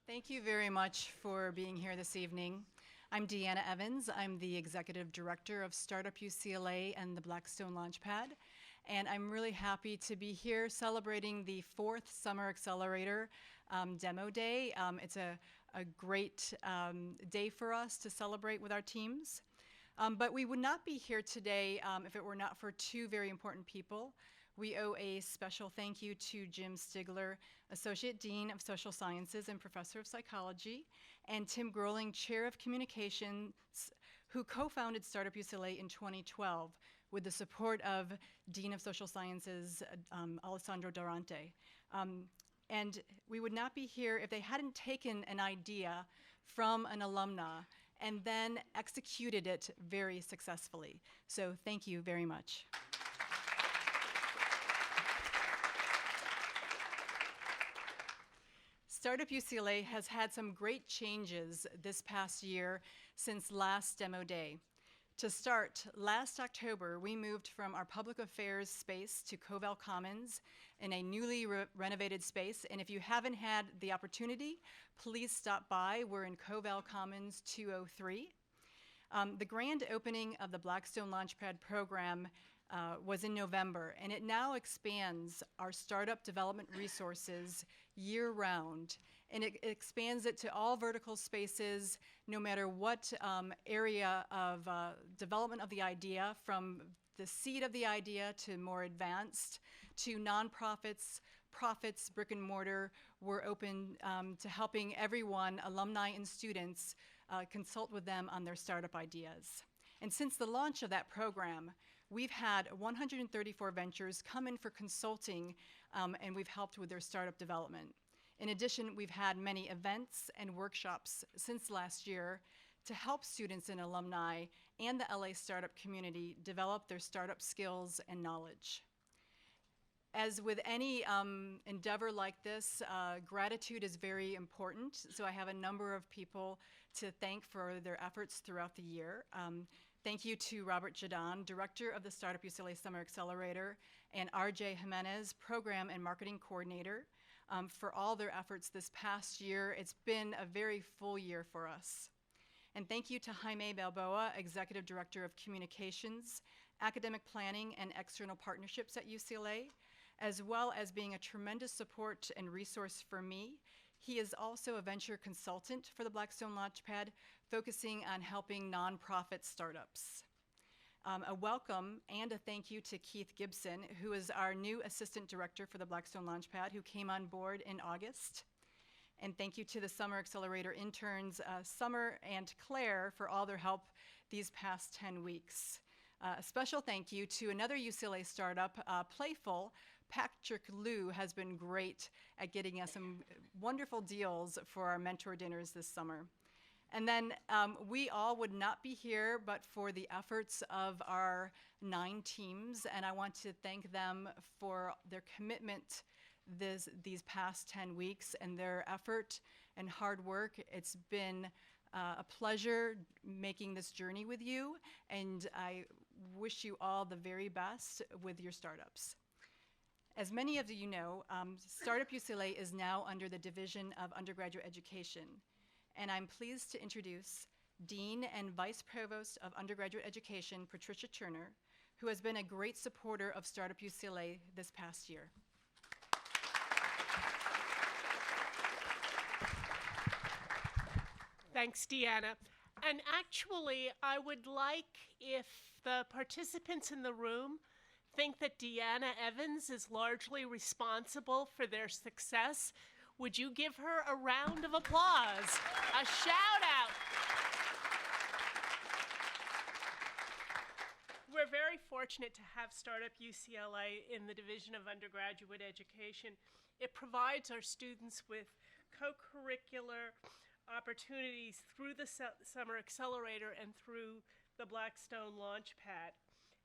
Thank you very much for being here this evening. I'm Deanna Evans. I'm the Executive Director of Startup UCLA and the Blackstone Launchpad. And I'm really happy to be here celebrating the 4th Summer Accelerator Demo Day. It's a great day for us to celebrate with our teams. But we would not be here today if it were not for two very important people. We owe a special thank you to Jim Stigler, Associate Dean of Social Sciences and Professor of Psychology, and Tim Groeling, Chair of Communications, who co-founded Startup UCLA in 2012 with the support of Dean of Social Sciences, Alessandro Durante. And we would not be here if they hadn't taken an idea from an alumna and then executed it very successfully. So thank you very much. Startup UCLA has had some great changes this past year since last Demo Day. To start, last October, we moved from our public affairs space to Covell Commons in a newly renovated space. And if you haven't had the opportunity, please stop by. We're in Covell Commons 203. The grand opening of the Blackstone Launchpad program was in November, and it now expands our startup development resources year-round, and it expands it to all vertical spaces, no matter what area of development of the idea, from the seed of the idea to more advanced, to nonprofits, profits, brick and mortar. We're open to helping everyone, alumni and students, consult with them on their startup ideas. And since the launch of that program, we've had 134 ventures come in for consulting, and we've helped with their startup development. In addition, we've had many events and workshops since last year to help students and alumni and the LA startup community develop their startup skills and knowledge. As with any endeavor like this, gratitude is very important. So I have a number of people to thank for their efforts throughout the year. Thank you to Robert Jadon, Director of the Startup UCLA Summer Accelerator, and RJ Jimenez, Program and Marketing Coordinator, for all their efforts this past year. It's been a very full year for us. And thank you to Jaime Balboa, Executive Director of Communications, Academic Planning, and External Partnerships at UCLA, as well as being a tremendous support and resource for me. He is also a venture consultant for the Blackstone Launchpad, focusing on helping nonprofit startups. A welcome and a thank you to Keith Gibson, who is our new Assistant Director for the Blackstone Launchpad, who came on board in August. And thank you to the Summer Accelerator interns, Summer and Claire, for all their help these past 10 weeks. A special thank you to another UCLA startup, Playful. Patrick Liu has been great at getting us some wonderful deals for our mentor dinners this summer. And then we all would not be here but for the efforts of our 9 teams, and I want to thank them for their commitment these past 10 weeks and their effort and hard work. It's been a pleasure making this journey with you, and I wish you all the very best with your startups. As many of you know, Startup UCLA is now under the Division of Undergraduate Education, and I'm pleased to introduce Dean and Vice Provost of Undergraduate Education, Patricia Turner, who has been a great supporter of Startup UCLA this past year. Thanks, Deanna. And actually, I would like, if the participants in the room think that Deanna Evans is largely responsible for their success, would you give her a round of applause? A shout out. We're very fortunate to have Startup UCLA in the Division of Undergraduate Education. It provides our students with co-curricular opportunities through the Summer Accelerator and through the Blackstone Launchpad.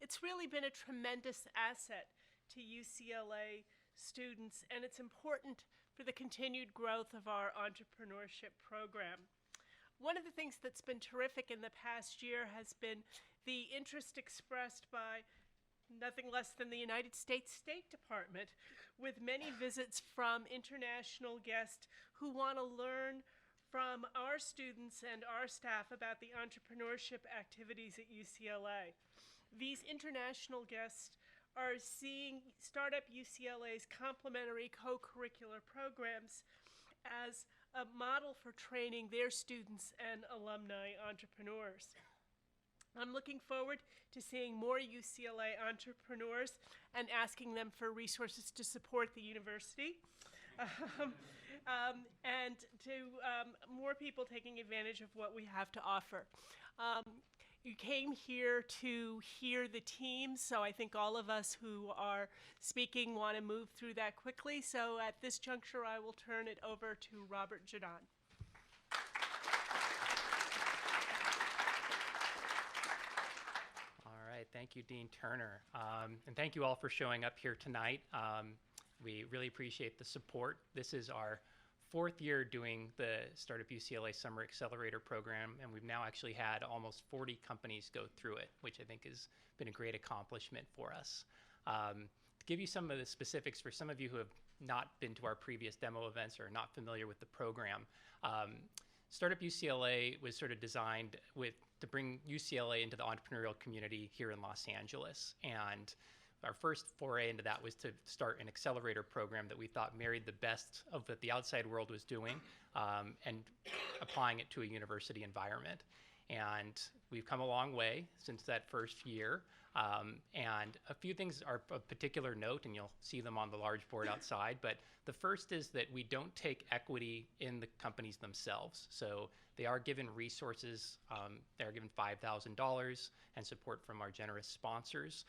It's really been a tremendous asset to UCLA students, and it's important for the continued growth of our entrepreneurship program. One of the things that's been terrific in the past year has been the interest expressed by nothing less than the United States State Department, with many visits from international guests who want to learn from our students and our staff about the entrepreneurship activities at UCLA. These international guests are seeing Startup UCLA's complementary co-curricular programs as a model for training their students and alumni entrepreneurs. I'm looking forward to seeing more UCLA entrepreneurs and asking them for resources to support the university. And to more people taking advantage of what we have to offer. You came here to hear the team, so I think all of us who are speaking want to move through that quickly. So at this juncture, I will turn it over to Robert Jadon. All right, thank you, Dean Turner. And thank you all for showing up here tonight. We really appreciate the support. This is our 4th year doing the Startup UCLA Summer Accelerator Program, and we've now actually had almost 40 companies go through it, which I think has been a great accomplishment for us. To give you some of the specifics for some of you who have not been to our previous demo events or are not familiar with the program, Startup UCLA was sort of designed to bring UCLA into the entrepreneurial community here in Los Angeles. And our first foray into that was to start an accelerator program that we thought married the best of what the outside world was doing and applying it to a university environment. And we've come a long way since that first year. And a few things are of particular note, and you'll see them on the large board outside. But the first is that we don't take equity in the companies themselves. So they are given resources. They're given $5,000 and support from our generous sponsors.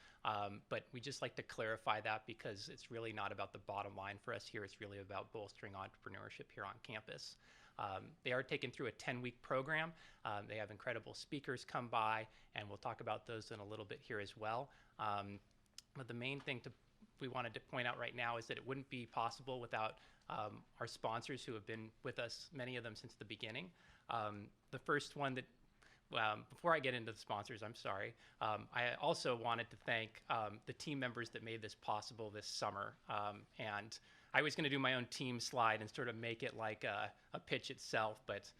But we just like to clarify that because it's really not about the bottom line for us here. It's really about bolstering entrepreneurship here on campus. They are taken through a 10-week program. They have incredible speakers come by, and we'll talk about those in a little bit here as well. But the main thing we wanted to point out right now is that it wouldn't be possible without our sponsors who have been with us, many of them since the beginning. The first one that, before I get into the sponsors, I'm sorry, I also wanted to thank the team members that made this possible this summer. And I was going to do my own team slide and sort of make it like a pitch itself, but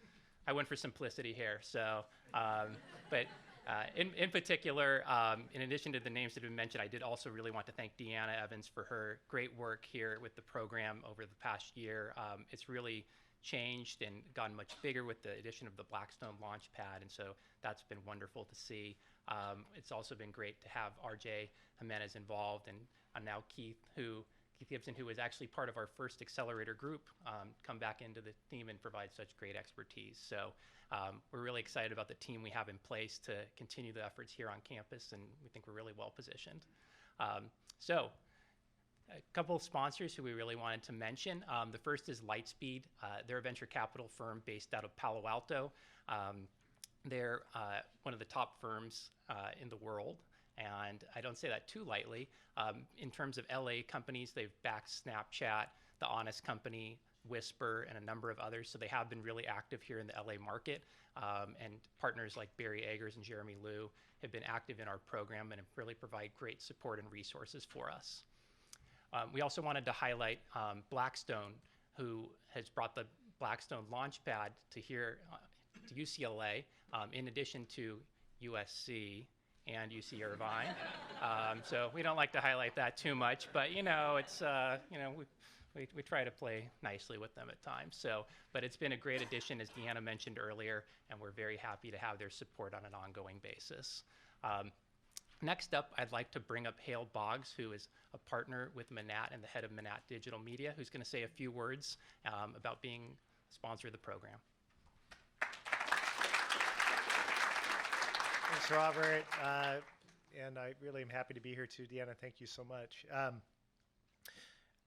I went for simplicity here. So, in particular, in addition to the names that have been mentioned, I did also really want to thank Deanna Evans for her great work here with the program over the past year. It's really changed and gotten much bigger with the addition of the Blackstone Launchpad, and so that's been wonderful to see. It's also been great to have RJ Jimenez involved, and now Keith Gibson, who was actually part of our first accelerator group, come back into the team and provide such great expertise. So we're really excited about the team we have in place to continue the efforts here on campus, and we think we're really well positioned. So a couple of sponsors who we really wanted to mention. The first is Lightspeed. They're a venture capital firm based out of Palo Alto. They're one of the top firms in the world. And I don't say that too lightly. In terms of LA companies, they've backed Snapchat, The Honest Company, Whisper, and a number of others. So they have been really active here in the LA market. And partners like Barry Eggers and Jeremy Liu have been active in our program and have really provide great support and resources for us. We also wanted to highlight Blackstone, who has brought the Blackstone Launchpad to here to UCLA, in addition to USC and UC Irvine. So we don't like to highlight that too much, but it's we try to play nicely with them at times. So, but it's been a great addition, as Deanna mentioned earlier, and we're very happy to have their support on an ongoing basis. Next up, I'd like to bring up Hale Boggs, who is a partner with Manat and the head of Manat Digital Media, who's going to say a few words about being a sponsor of the program. Thanks, Robert. And I really am happy to be here too. Deanna, thank you so much.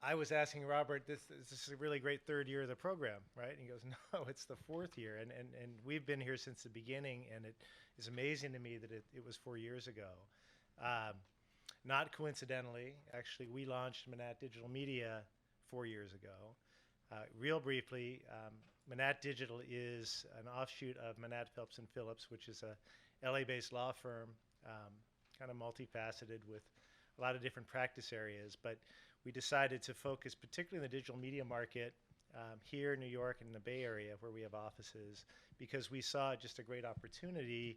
I was asking Robert, this is a really great 3rd year of the program, right? And he goes, no, it's the 4th year. And we've been here since the beginning, and it is amazing to me that it was 4 years ago. Not coincidentally, actually, we launched Manat Digital Media 4 years ago. Real briefly, Manat Digital is an offshoot of Manat Phelps & Phillips, which is a LA-based law firm, kind of multifaceted with a lot of different practice areas. But we decided to focus particularly in the digital media market here in New York and in the Bay Area where we have offices, because we saw just a great opportunity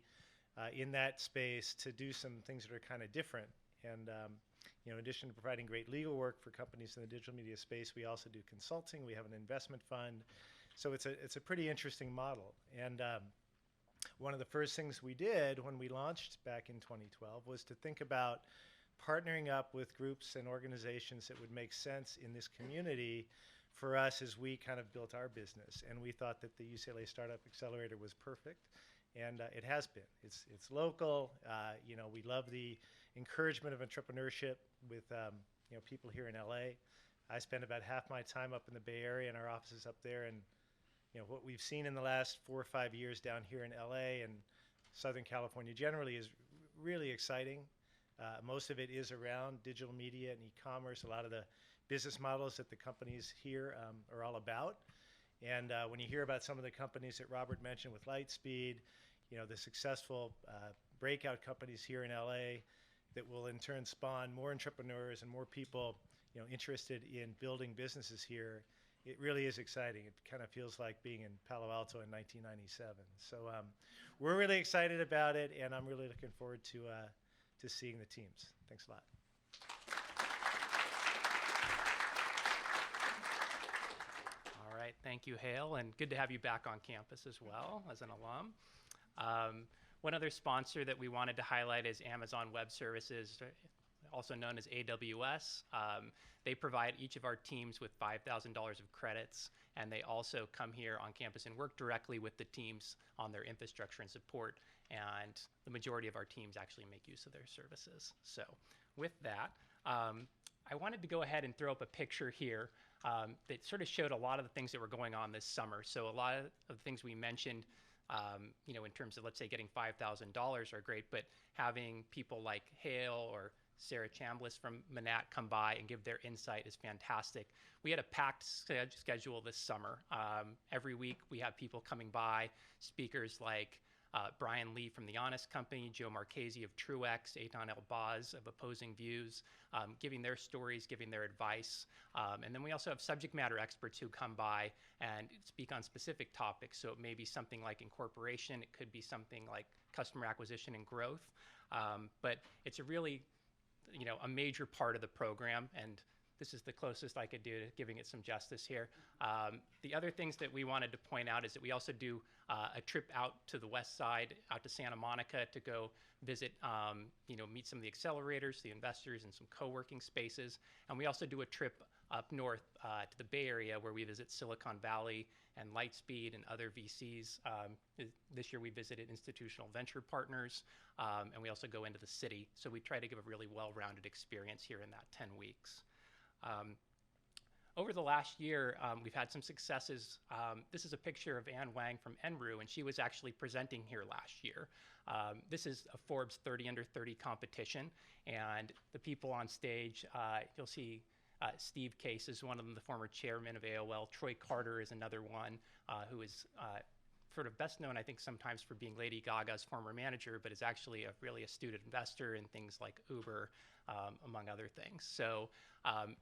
in that space to do some things that are kind of different. And in addition to providing great legal work for companies in the digital media space, we also do consulting. We have an investment fund. So it's a pretty interesting model. And one of the first things we did when we launched back in 2012 was to think about partnering up with groups and organizations that would make sense in this community for us as we kind of built our business. And we thought that the UCLA Startup Accelerator was perfect, and it has been. It's local. We love the encouragement of entrepreneurship with people here in LA. I spend about half my time up in the Bay Area in our offices up there, and what we've seen in the last 4 or 5 years down here in LA and Southern California generally is really exciting. Most of it is around digital media and e-commerce, a lot of the business models that the companies here are all about. And when you hear about some of the companies that Robert mentioned with Lightspeed, the successful breakout companies here in LA that will in turn spawn more entrepreneurs and more people interested in building businesses here, it really is exciting. It kind of feels like being in Palo Alto in 1997. So we're really excited about it, and I'm really looking forward to seeing the teams. Thanks a lot. All right, thank you, Hale, and good to have you back on campus as well as an alum. One other sponsor that we wanted to highlight is Amazon Web Services, also known as AWS. They provide each of our teams with $5,000 of credits, and they also come here on campus and work directly with the teams on their infrastructure and support, and the majority of our teams actually make use of their services. So with that, I wanted to go ahead and throw up a picture here that sort of showed a lot of the things that were going on this summer. So a lot of the things we mentioned in terms of, let's say, getting $5,000 are great, but having people like Hale or Sarah Chambliss from Manat come by and give their insight is fantastic. We had a packed schedule this summer. Every week we have people coming by, speakers like Brian Lee from The Honest Company, Joe Marchese of Truex, Eitan Elbaz of Opposing Views, giving their stories, giving their advice. And then we also have subject matter experts who come by and speak on specific topics. So it may be something like incorporation. It could be something like customer acquisition and growth. But it's a really, a major part of the program, and this is the closest I could do to giving it some justice here. The other things that we wanted to point out is that we also do a trip out to the west side, out to Santa Monica to go visit, meet some of the accelerators, the investors, and some co-working spaces. And we also do a trip up north to the Bay Area where we visit Silicon Valley and Lightspeed and other VCs. This year we visited Institutional Venture Partners, and we also go into the city. So we try to give a really well-rounded experience here in that 10 weeks. Over the last year, we've had some successes. This is a picture of Ann Wang from Enru, and she was actually presenting here last year. This is a Forbes 30 Under 30 competition, and the people on stage, you'll see Steve Case is one of them, the former chairman of AOL. Troy Carter is another one who is sort of best known, I think, sometimes for being Lady Gaga's former manager, but is actually a really astute investor in things like Uber, among other things. So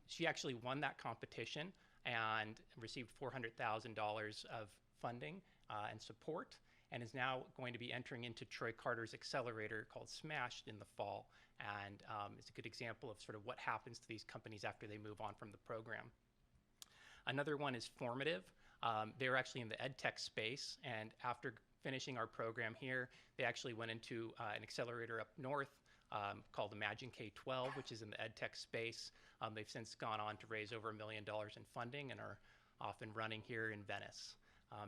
she actually won that competition and received $400,000 of funding and support, and is now going to be entering into Troy Carter's accelerator called Smashed in the fall. And it's a good example of sort of what happens to these companies after they move on from the program. Another one is Formative. They were actually in the ed tech space, and after finishing our program here, they actually went into an accelerator up north called Imagine K-12, which is in the ed tech space. They've since gone on to raise over $1 million in funding and are off and running here in Venice.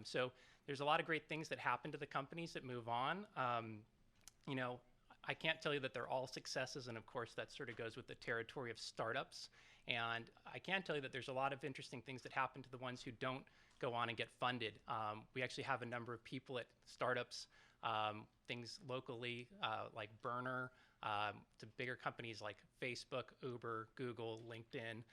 So there's a lot of great things that happen to the companies that move on. I can't tell you that they're all successes, and of course that sort of goes with the territory of startups. And I can tell you that there's a lot of interesting things that happen to the ones who don't go on and get funded. We actually have a number of people at startups, things locally like Burner, to bigger companies like Facebook, Uber, Google, LinkedIn.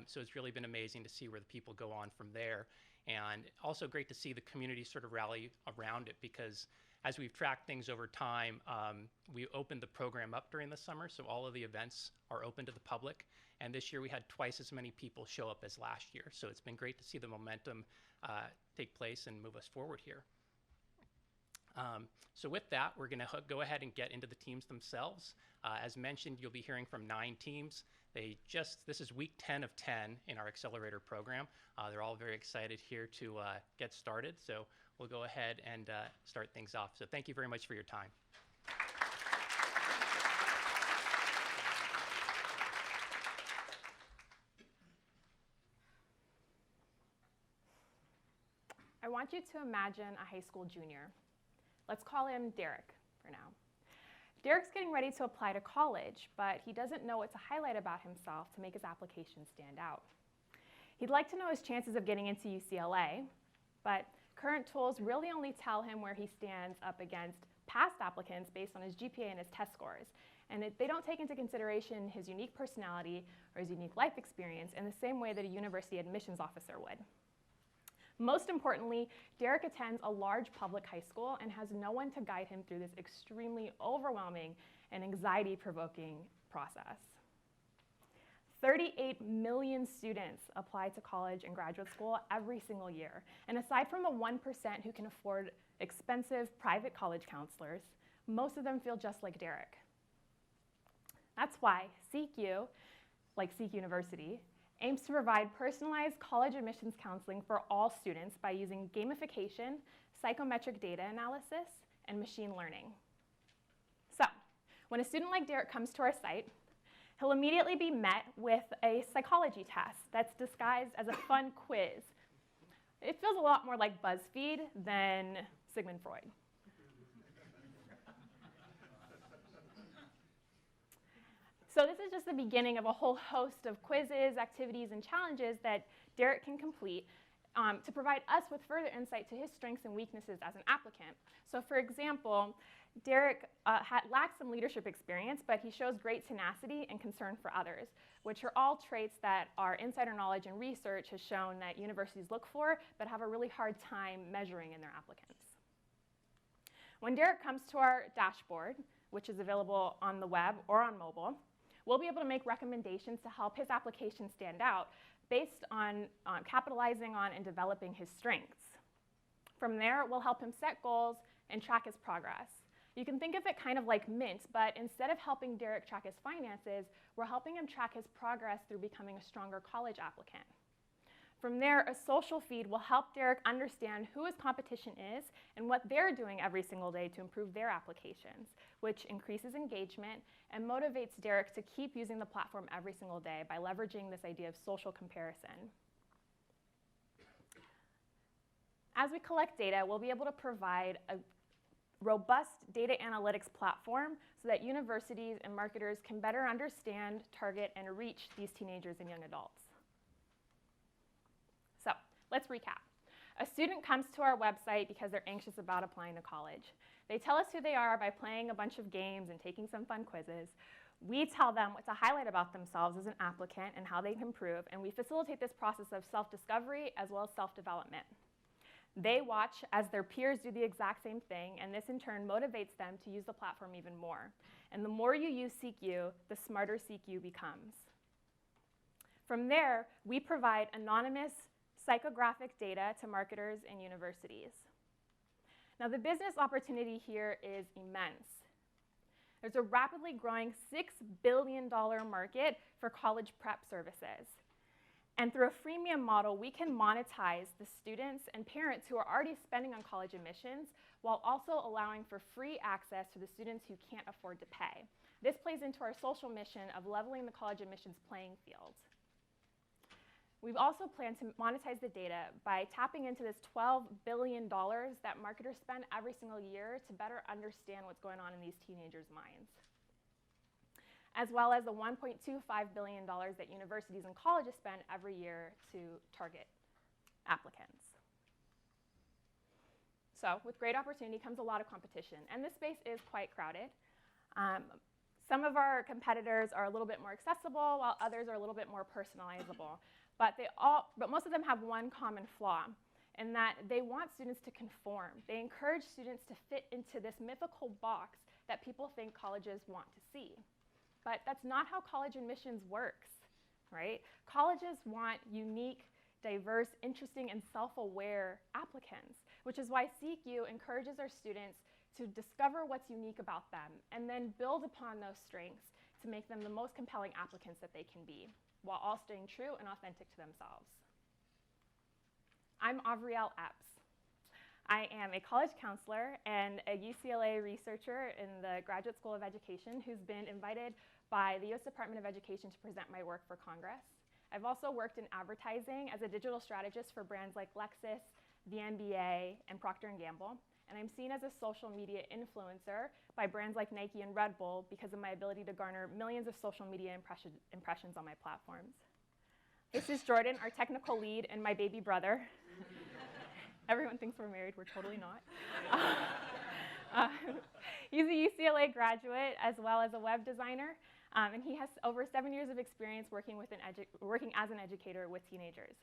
So it's really been amazing to see where the people go on from there. And also great to see the community sort of rally around it, because as we've tracked things over time, we opened the program up during the summer, so all of the events are open to the public. And this year we had twice as many people show up as last year. So it's been great to see the momentum take place and move us forward here. So with that, we're going to go ahead and get into the teams themselves. As mentioned, you'll be hearing from 9 teams. This is week 10 of 10 in our accelerator program. They're all very excited here to get started. So we'll go ahead and start things off. So thank you very much for your time. I want you to imagine a high school junior. Let's call him Derek for now. Derek's getting ready to apply to college, but he doesn't know what to highlight about himself to make his application stand out. He'd like to know his chances of getting into UCLA, but current tools really only tell him where he stands up against past applicants based on his GPA and his test scores. And they don't take into consideration his unique personality or his unique life experience in the same way that a university admissions officer would. Most importantly, Derek attends a large public high school and has no one to guide him through this extremely overwhelming and anxiety-provoking process. 38 million students apply to college and graduate school every single year. And aside from the 1% who can afford expensive private college counselors, most of them feel just like Derek. That's why SeekU, like Seek University, aims to provide personalized college admissions counseling for all students by using gamification, psychometric data analysis, and machine learning. So, when a student like Derek comes to our site, he'll immediately be met with a psychology test that's disguised as a fun quiz. It feels a lot more like BuzzFeed than Sigmund Freud. So this is just the beginning of a whole host of quizzes, activities, and challenges that Derek can complete to provide us with further insight to his strengths and weaknesses as an applicant. So for example, Derek lacks some leadership experience, but he shows great tenacity and concern for others, which are all traits that our insider knowledge and research has shown that universities look for, but have a really hard time measuring in their applicants. When Derek comes to our dashboard, which is available on the web or on mobile, we'll be able to make recommendations to help his application stand out based on capitalizing on and developing his strengths. From there, we'll help him set goals and track his progress. You can think of it kind of like Mint, but instead of helping Derek track his finances, we're helping him track his progress through becoming a stronger college applicant. From there, a social feed will help Derek understand who his competition is and what they're doing every single day to improve their applications, which increases engagement and motivates Derek to keep using the platform every single day by leveraging this idea of social comparison. As we collect data, we'll be able to provide a robust data analytics platform so that universities and marketers can better understand, target, and reach these teenagers and young adults. So let's recap. A student comes to our website because they're anxious about applying to college. They tell us who they are by playing a bunch of games and taking some fun quizzes. We tell them what to highlight about themselves as an applicant and how they can improve, and we facilitate this process of self-discovery as well as self-development. They watch as their peers do the exact same thing, and this in turn motivates them to use the platform even more. And the more you use SeekU, the smarter SeekU becomes. From there, we provide anonymous psychographic data to marketers and universities. Now, the business opportunity here is immense. There's a rapidly growing $6 billion market for college prep services. And through a freemium model, we can monetize the students and parents who are already spending on college admissions while also allowing for free access to the students who can't afford to pay. This plays into our social mission of leveling the college admissions playing field. We've also planned to monetize the data by tapping into this $12 billion that marketers spend every single year to better understand what's going on in these teenagers' minds, as well as the $1.25 billion that universities and colleges spend every year to target applicants. So with great opportunity comes a lot of competition, and this space is quite crowded. Some of our competitors are a little bit more accessible, while others are a little bit more personalizable. But most of them have one common flaw. in that they want students to conform. They encourage students to fit into this mythical box that people think colleges want to see. But that's not how college admissions works, right? Colleges want unique, diverse, interesting, and self-aware applicants, which is why SeekU encourages our students to discover what's unique about them and then build upon those strengths to make them the most compelling applicants that they can be, while all staying true and authentic to themselves. I'm Avriel Epps. I am a college counselor and a UCLA researcher in the Graduate School of Education who's been invited by the US Department of Education to present my work for Congress. I've also worked in advertising as a digital strategist for brands like Lexus, the NBA, and Procter & Gamble. And I'm seen as a social media influencer by brands like Nike and Red Bull because of my ability to garner millions of social media impressions on my platforms. This is Jordan, our technical lead, and my baby brother. Everyone thinks we're married, we're totally not. He's a UCLA graduate as well as a web designer, and he has over 7 years of experience working as an educator with teenagers.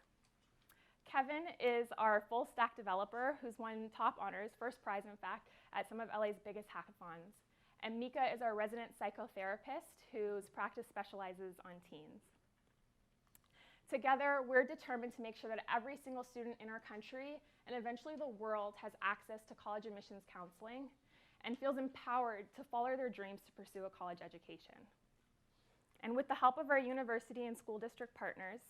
Kevin is our full stack developer who's won top honors, first prize in fact, at some of LA's biggest hackathons. And Mika is our resident psychotherapist whose practice specializes on teens. Together, we're determined to make sure that every single student in our country and eventually the world has access to college admissions counseling and feels empowered to follow their dreams to pursue a college education. And with the help of our university and school district partners,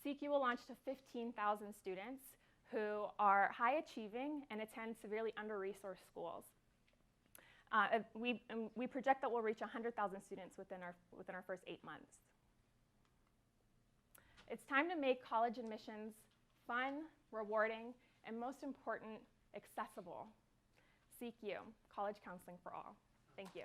SeekU will launch to 15,000 students who are high achieving and attend severely under-resourced schools. We project that we'll reach 100,000 students within our first 8 months. It's time to make college admissions fun, rewarding, and most important, accessible. SeekU, college counseling for all. Thank you.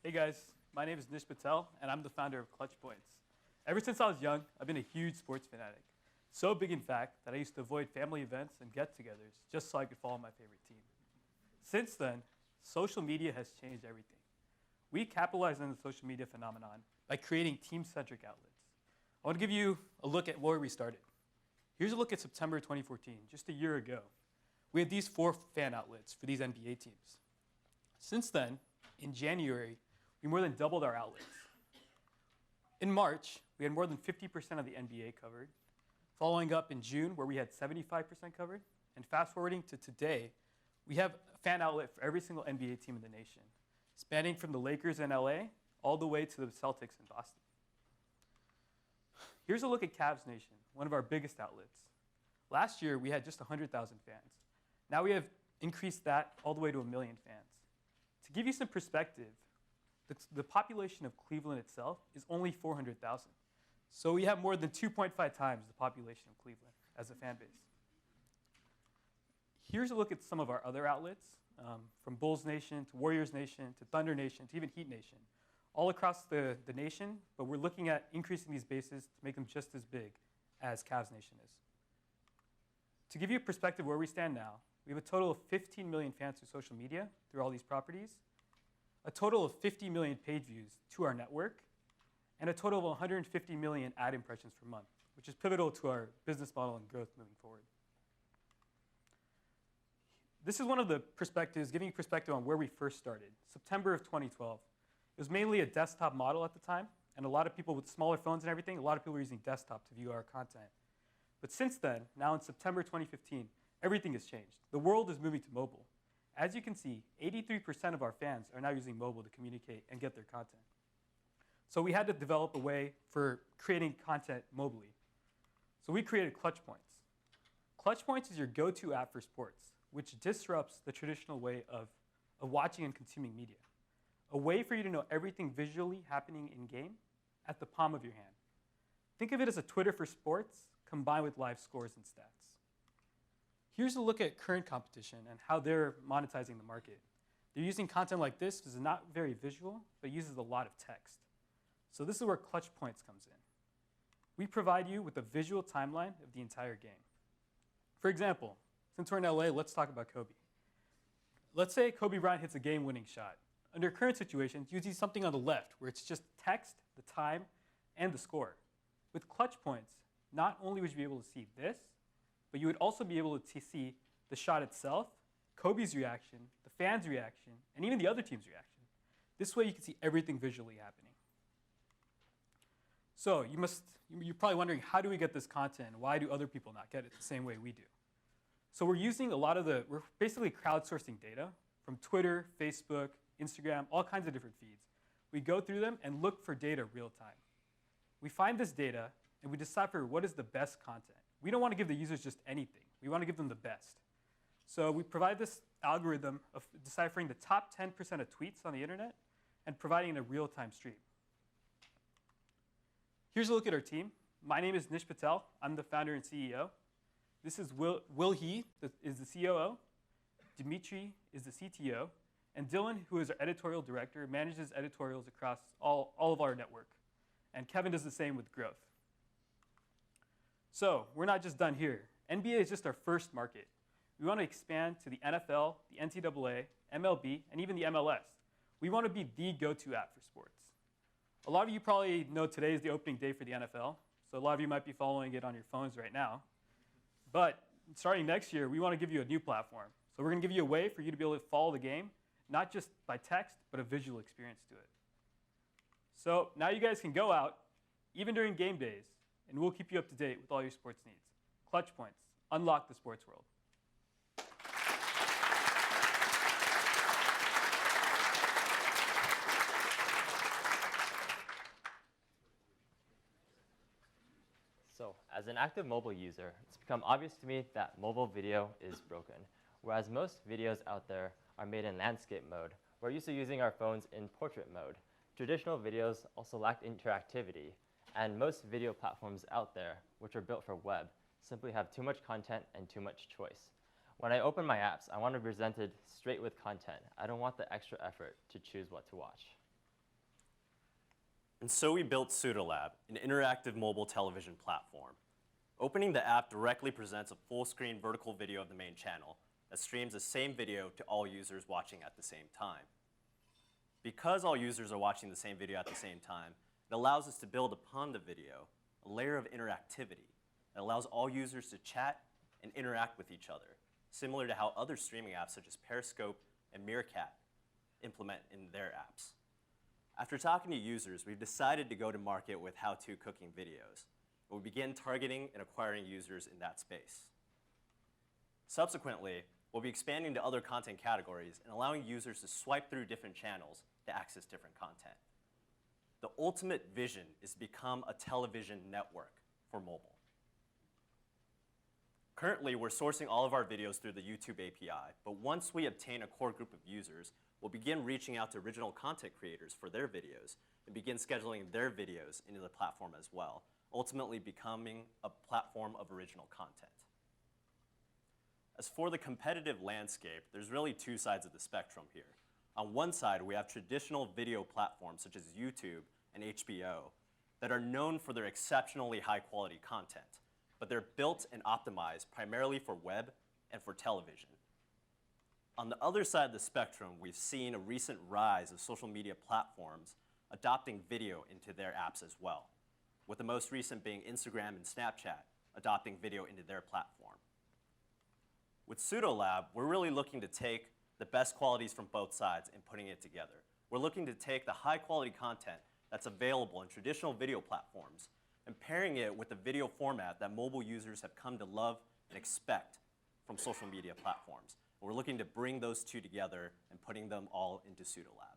Hey guys, my name is Nish Patel, and I'm the founder of Clutch Points. Ever since I was young, I've been a huge sports fanatic. So big, in fact, that I used to avoid family events and get-togethers just so I could follow my favorite team. Since then, social media has changed everything. We capitalized on the social media phenomenon by creating team-centric outlets. I want to give you a look at where we started. Here's a look at September 2014, just a year ago. We had these 4 fan outlets for these NBA teams. Since then, in January, we more than doubled our outlets. In March, we had more than 50% of the NBA covered. Following up in June, where we had 75% covered. And fast forwarding to today, we have a fan outlet for every single NBA team in the nation, spanning from the Lakers in LA all the way to the Celtics in Boston. Here's a look at Cavs Nation, one of our biggest outlets. Last year, we had just 100,000 fans. Now we have increased that all the way to 1 million fans. To give you some perspective, the population of Cleveland itself is only 400,000. So we have more than 2.5 times the population of Cleveland as a fan base. Here's a look at some of our other outlets, from Bulls Nation to Warriors Nation to Thunder Nation to even Heat Nation, all across the nation, but we're looking at increasing these bases to make them just as big as Cavs Nation is. To give you a perspective where we stand now, we have a total of 15 million fans through social media, through all these properties, a total of 50 million page views to our network, and a total of 150 million ad impressions per month, which is pivotal to our business model and growth moving forward. This is one of the perspectives, giving you perspective on where we first started, September of 2012. It was mainly a desktop model at the time, and a lot of people with smaller phones and everything, a lot of people were using desktop to view our content. But since then, now in September 2015, everything has changed. The world is moving to mobile. As you can see, 83% of our fans are now using mobile to communicate and get their content. So we had to develop a way for creating content mobily. So we created Clutch Points. Clutch Points is your go-to app for sports, which disrupts the traditional way of watching and consuming media. A way for you to know everything visually happening in-game at the palm of your hand. Think of it as a Twitter for sports combined with live scores and stats. Here's a look at current competition and how they're monetizing the market. They're using content like this, which is not very visual, but uses a lot of text. So this is where Clutch Points comes in. We provide you with a visual timeline of the entire game. For example, since we're in LA, let's talk about Kobe. let's say Kobe Bryant hits a game-winning shot. Under current situations, you see something on the left where it's just text, the time, and the score. With clutch points, not only would you be able to see this, but you would also be able to see the shot itself, Kobe's reaction, the fans' reaction, and even the other team's reaction. This way you can see everything visually happening. So you're probably wondering, how do we get this content? Why do other people not get it the same way we do? So we're using we're basically crowdsourcing data from Twitter, Facebook, Instagram, all kinds of different feeds. We go through them and look for data real time. We find this data and we decipher what is the best content. We don't want to give the users just anything. We want to give them the best. So we provide this algorithm of deciphering the top 10% of tweets on the internet and providing a real-time stream. Here's a look at our team. My name is Nish Patel. I'm the founder and CEO. This is Will He, is the COO. Dimitri is the CTO. And Dylan, who is our editorial director, manages editorials across all of our network. And Kevin does the same with growth. So we're not just done here. NBA is just our first market. We want to expand to the NFL, the NCAA, MLB, and even the MLS. We want to be the go-to app for sports. A lot of you probably know today is the opening day for the NFL, so a lot of you might be following it on your phones right now. But starting next year, we want to give you a new platform. So we're going to give you a way for you to be able to follow the game, not just by text, but a visual experience to it. So now you guys can go out, even during game days, and we'll keep you up to date with all your sports needs. Clutch points. Unlock the sports world. So, as an active mobile user, it's become obvious to me that mobile video is broken. Whereas most videos out there are made in landscape mode, we're used to using our phones in portrait mode. Traditional videos also lack interactivity, and most video platforms out there, which are built for web, simply have too much content and too much choice. When I open my apps, I want to be presented straight with content. I don't want the extra effort to choose what to watch. And so we built Pseudolab, an interactive mobile television platform. Opening the app directly presents a full-screen vertical video of the main channel that streams the same video to all users watching at the same time. Because all users are watching the same video at the same time, it allows us to build upon the video a layer of interactivity that allows all users to chat and interact with each other, similar to how other streaming apps such as Periscope and Meerkat implement in their apps. After talking to users, we've decided to go to market with how-to cooking videos. We begin targeting and acquiring users in that space. Subsequently, we'll be expanding to other content categories and allowing users to swipe through different channels to access different content. The ultimate vision is to become a television network for mobile. Currently, we're sourcing all of our videos through the YouTube API, but once we obtain a core group of users, we'll begin reaching out to original content creators for their videos and begin scheduling their videos into the platform as well, ultimately becoming a platform of original content. As for the competitive landscape, there's really two sides of the spectrum here. On one side, we have traditional video platforms such as YouTube and HBO that are known for their exceptionally high-quality content, but they're built and optimized primarily for web and for television. On the other side of the spectrum, we've seen a recent rise of social media platforms adopting video into their apps as well, with the most recent being Instagram and Snapchat adopting video into their platform. With Pseudolab, we're really looking to take the best qualities from both sides and putting it together. We're looking to take the high-quality content that's available in traditional video platforms and pairing it with the video format that mobile users have come to love and expect from social media platforms. We're looking to bring those two together and putting them all into Pseudolab.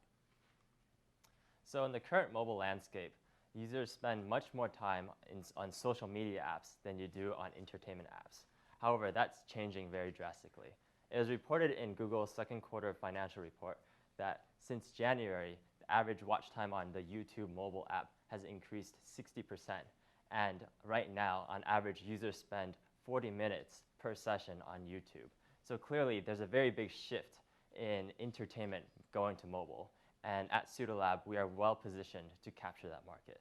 So in the current mobile landscape, users spend much more time on social media apps than you do on entertainment apps. However, that's changing very drastically. It was reported in Google's second quarter financial report that since January, the average watch time on the YouTube mobile app has increased 60%. And right now, on average, users spend 40 minutes per session on YouTube. So clearly, there's a very big shift in entertainment going to mobile. And at Pseudolab, we are well positioned to capture that market.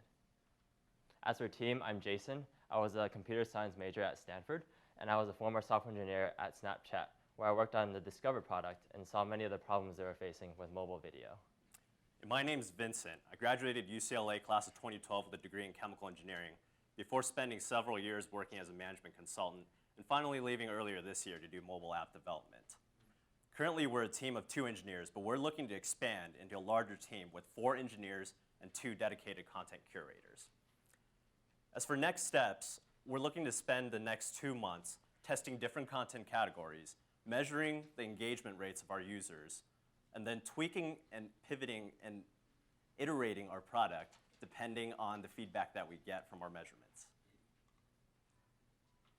As for team, I'm Jason. I was a computer science major at Stanford, and I was a former software engineer at Snapchat, where I worked on the Discover product and saw many of the problems they were facing with mobile video. And my name's Vincent. I graduated UCLA class of 2012 with a degree in chemical engineering before spending several years working as a management consultant and finally leaving earlier this year to do mobile app development. Currently, we're a team of 2 engineers, but we're looking to expand into a larger team with 4 engineers and 2 dedicated content curators. As for next steps, we're looking to spend the next 2 months testing different content categories, measuring the engagement rates of our users, and then tweaking and pivoting and iterating our product depending on the feedback that we get from our measurements.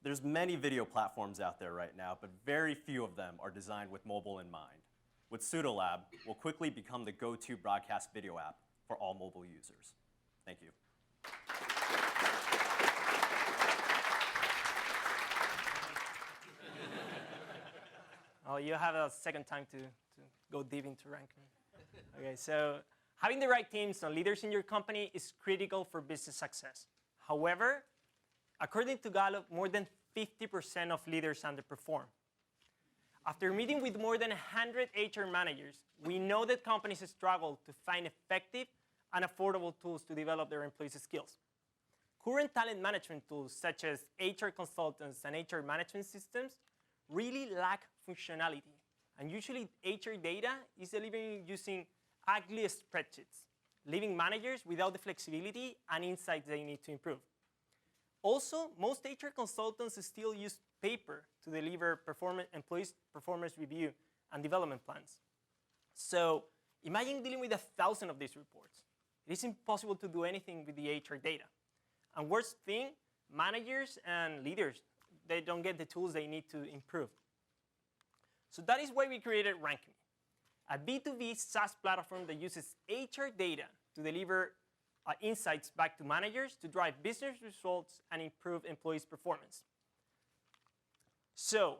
There's many video platforms out there right now, but very few of them are designed with mobile in mind. With Pseudolab, we'll quickly become the go-to broadcast video app for all mobile users. Thank you. Oh, you have a second time to go deep into ranking. Okay, so having the right teams and leaders in your company is critical for business success. However, according to Gallup, more than 50% of leaders underperform. After meeting with more than 100 HR managers, we know that companies struggle to find effective and affordable tools to develop their employees' skills. Current talent management tools, such as HR consultants and HR management systems, really lack functionality. And usually, HR data is delivered using ugly spreadsheets, leaving managers without the flexibility and insights they need to improve. Also, most HR consultants still use paper to deliver employees' performance review and development plans. So imagine dealing with 1,000 of these reports. It is impossible to do anything with the HR data. And worst thing, managers and leaders, they don't get the tools they need to improve. So that is why we created RankMe, a B2B SaaS platform that uses HR data to deliver insights back to managers to drive business results and improve employees' performance. So,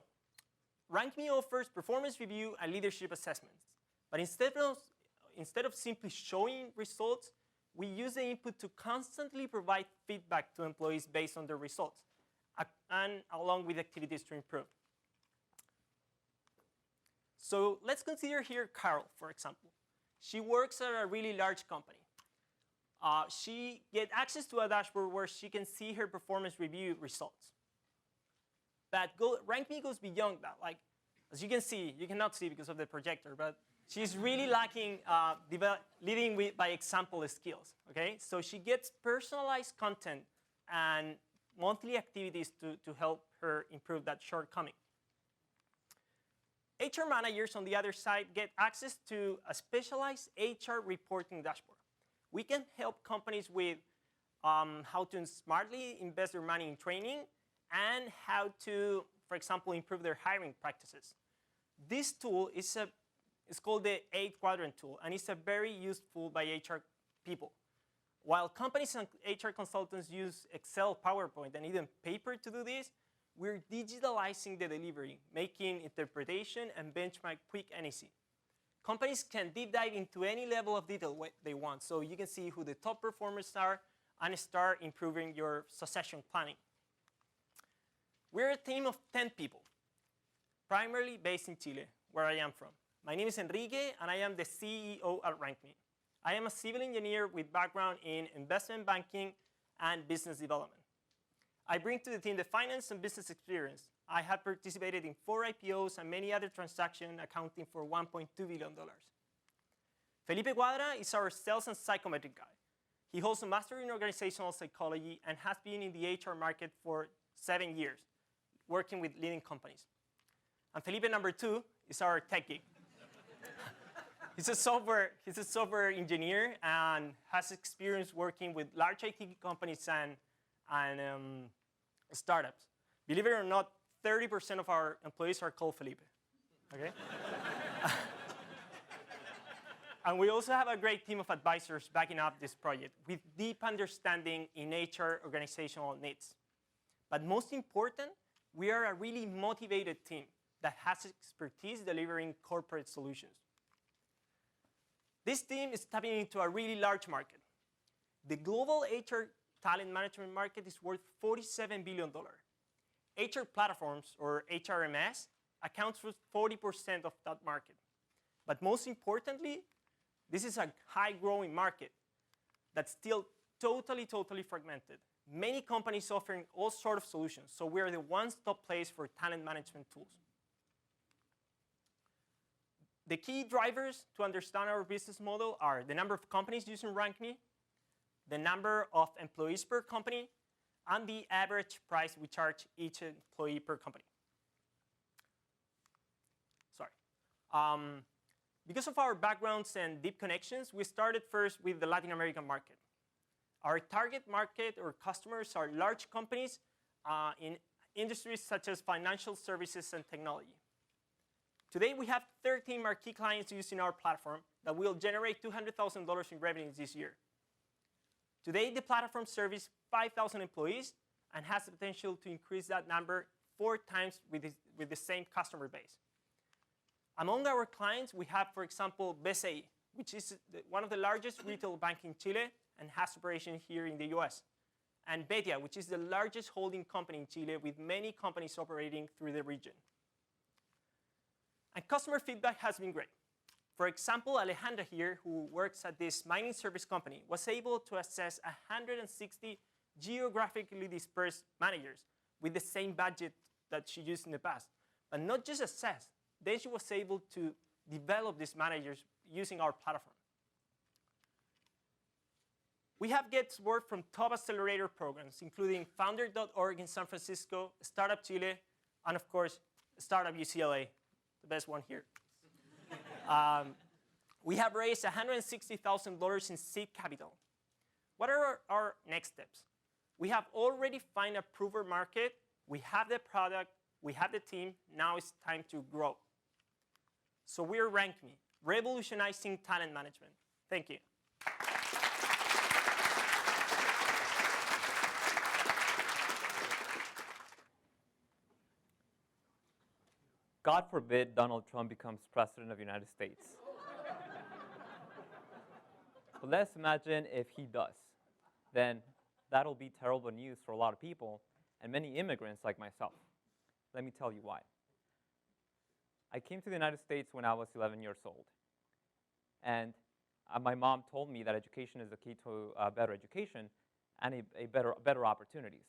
RankMe offers performance review and leadership assessments. But instead of simply showing results, we use the input to constantly provide feedback to employees based on their results, and along with activities to improve. So let's consider here Carol, for example. She works at a really large company. She gets access to a dashboard where she can see her performance review results. But RankMe goes beyond that. Like, as you can see, you cannot see because of the projector, but she's really lacking leading by example skills. Okay, so she gets personalized content and monthly activities to help her improve that shortcoming. HR managers, on the other side, get access to a specialized HR reporting dashboard. We can help companies with how to smartly invest their money in training and how to, for example, improve their hiring practices. This tool is called the 8-quadrant tool, and it's very useful by HR people. While companies and HR consultants use Excel, PowerPoint, and even paper to do this, we're digitalizing the delivery, making interpretation and benchmark quick and easy. Companies can deep dive into any level of detail they want, so you can see who the top performers are and start improving your succession planning. We're a team of 10 people, primarily based in Chile, where I am from. My name is Enrique, and I am the CEO at RankMe. I am a civil engineer with background in investment banking and business development. I bring to the team the finance and business experience. I have participated in 4 IPOs and many other transactions accounting for $1.2 billion. Felipe Cuadra is our sales and psychometric guy. He holds a master in organizational psychology and has been in the HR market for 7 years, working with leading companies. And Felipe number 2 is our tech geek. He's a software engineer and has experience working with large IT companies and startups. Believe it or not, 30% of our employees are called Felipe. Okay? And we also have a great team of advisors backing up this project with deep understanding in HR organizational needs. But most important, we are a really motivated team that has expertise delivering corporate solutions. This team is tapping into a really large market. The global HR talent management market is worth $47 billion. HR platforms, or HRMS, accounts for 40% of that market. But most importantly, this is a high-growing market that's still totally fragmented. Many companies offering all sorts of solutions, so we're the one-stop place for talent management tools. The key drivers to understand our business model are the number of companies using RankMe, the number of employees per company, and the average price we charge each employee per company. Sorry. Because of our backgrounds and deep connections, we started first with the Latin American market. Our target market or customers are large companies in industries such as financial services and technology. Today, we have 13 marquee clients using our platform that will generate $200,000 in revenues this year. Today, the platform serves 5,000 employees and has the potential to increase that number 4 times with the same customer base. Among our clients, we have, for example, BCI, which is one of the largest retail banks in Chile and has operations here in the US. And Betia, which is the largest holding company in Chile with many companies operating through the region. And customer feedback has been great. For example, Alejandra here, who works at this mining service company, was able to assess 160 geographically dispersed managers with the same budget that she used in the past. But not just assess, then she was able to develop these managers using our platform. We have get support from top accelerator programs, including Founder.org in San Francisco, Startup Chile, and of course, Startup UCLA, the best one here. We have raised $160,000 in seed capital. What are our next steps? We have already found a prover market. We have the product. We have the team. Now it's time to grow. So we're RankMe, revolutionizing talent management. Thank you. God forbid Donald Trump becomes president of the United States. But let's imagine if he does. Then that'll be terrible news for a lot of people and many immigrants like myself. Let me tell you why. I came to the United States when I was 11 years old. And my mom told me that education is the key to better education and better opportunities.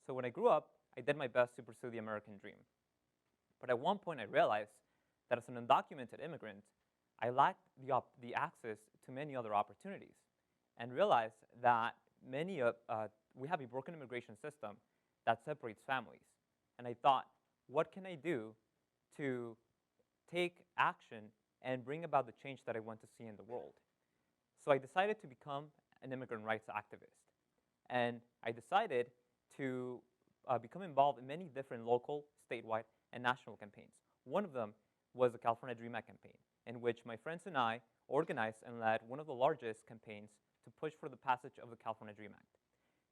So when I grew up, I did my best to pursue the American dream. But at one point, I realized that as an undocumented immigrant, I lacked the access to many other opportunities and realized that we have a broken immigration system that separates families. And I thought, what can I do to take action and bring about the change that I want to see in the world? So I decided to become an immigrant rights activist. And I decided to become involved in many different local, statewide, and national campaigns. One of them was the California Dream Act campaign, in which my friends and I organized and led one of the largest campaigns to push for the passage of the California Dream Act.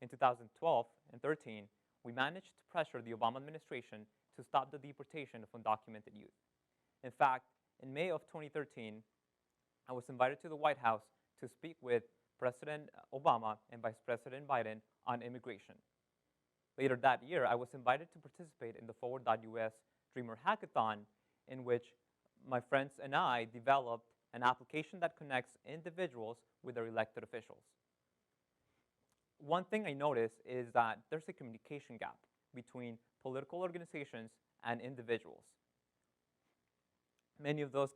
In 2012 and 13, we managed to pressure the Obama administration to stop the deportation of undocumented youth. In fact, in May of 2013, I was invited to the White House to speak with President Obama and Vice President Biden on immigration. Later that year, I was invited to participate in the Forward.us Dreamer Hackathon, in which my friends and I developed an application that connects individuals with their elected officials. One thing I noticed is that there's a communication gap between political organizations and individuals. Many of those